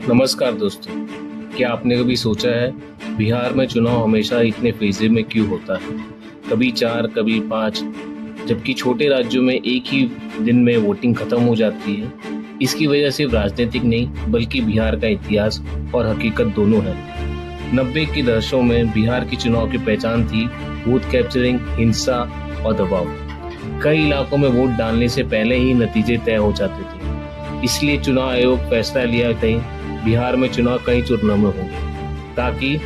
नमस्कार दोस्तों, क्या आपने कभी सोचा है बिहार में चुनाव हमेशा इतने फेजे में क्यों होता है? कभी 4, कभी 5, जबकि छोटे राज्यों में एक ही दिन में वोटिंग खत्म हो जाती है। इसकी वजह सिर्फ राजनीतिक नहीं बल्कि बिहार का इतिहास और हकीकत दोनों है। 90 के दशकों में बिहार की चुनाव की पहचान थी बूथ कैप्चरिंग, हिंसा और दबाव। कई इलाकों में वोट डालने से पहले ही नतीजे तय हो जाते थे। इसलिए चुनाव आयोग फैसला लिया कि बिहार में चुनाव कई चरणों में होंगे, ताकि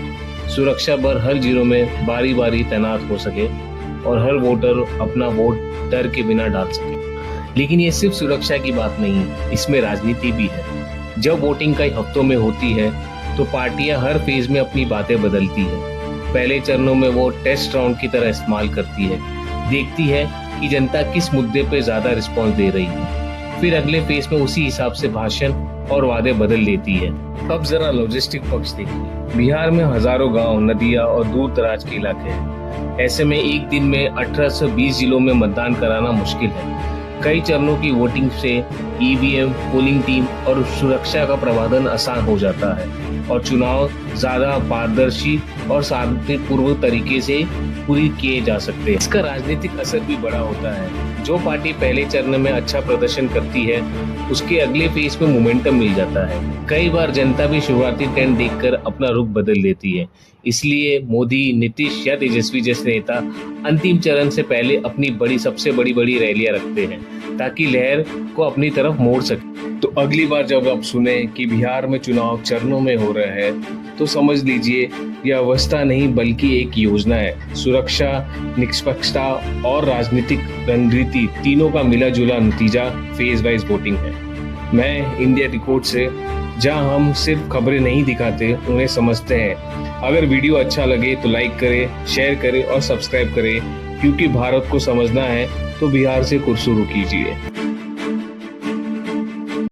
सुरक्षा बल हर जिलों में बारी बारी तैनात हो सके और हर वोटर अपना वोट डर के बिना डाल सके। लेकिन ये सिर्फ सुरक्षा की बात नहीं, इसमें राजनीति भी है। जब वोटिंग कई हफ्तों में होती है तो पार्टियां हर फेज में अपनी बातें बदलती है। पहले चरणों में वो टेस्ट राउंड की तरह इस्तेमाल करती है, देखती है कि जनता किस मुद्दे पे ज्यादा रिस्पॉन्स दे रही है। फिर अगले फेज में उसी हिसाब से भाषण और वादे बदल देती है। अब जरा लॉजिस्टिक पक्ष देखिए। बिहार में हजारों गांव, नदियां और दूर दराज के इलाके हैं। ऐसे में एक दिन में 18 से 20 जिलों में मतदान कराना मुश्किल है। कई चरणों की वोटिंग से ईवीएम, पोलिंग टीम और सुरक्षा का प्रबंधन आसान हो जाता है और चुनाव ज्यादा पारदर्शी और शांतिपूर्वक तरीके से पूरी किए जा सकते हैं। इसका राजनीतिक असर भी बड़ा होता है। जो पार्टी पहले चरण में अच्छा प्रदर्शन करती है उसके अगले फेज में मोमेंटम मिल जाता है। कई बार जनता भी शुरुआती ट्रेंड देखकर अपना रुख बदल देती है। इसलिए मोदी, नीतीश या तेजस्वी जैसे नेता अंतिम चरण से पहले अपनी सबसे बड़ी रैलियां रखते हैं, ताकि लहर को अपनी तरफ मोड़ सके। तो अगली बार जब आप सुने कि बिहार में चुनाव चरणों में हो रहा है तो समझ लीजिए यह अवस्था नहीं बल्कि एक योजना है। सुरक्षा, निष्पक्षता और राजनीतिक रणनीति तीनों का मिला जुला नतीजा फेज वाइज वोटिंग है। मैं इंडिया रिकॉर्ड से, जहां हम सिर्फ खबरें नहीं दिखाते उन्हें समझते हैं। अगर वीडियो अच्छा लगे तो लाइक करें, शेयर करें और सब्सक्राइब करें, क्योंकि भारत को समझना है तो बिहार से शुरू कीजिए।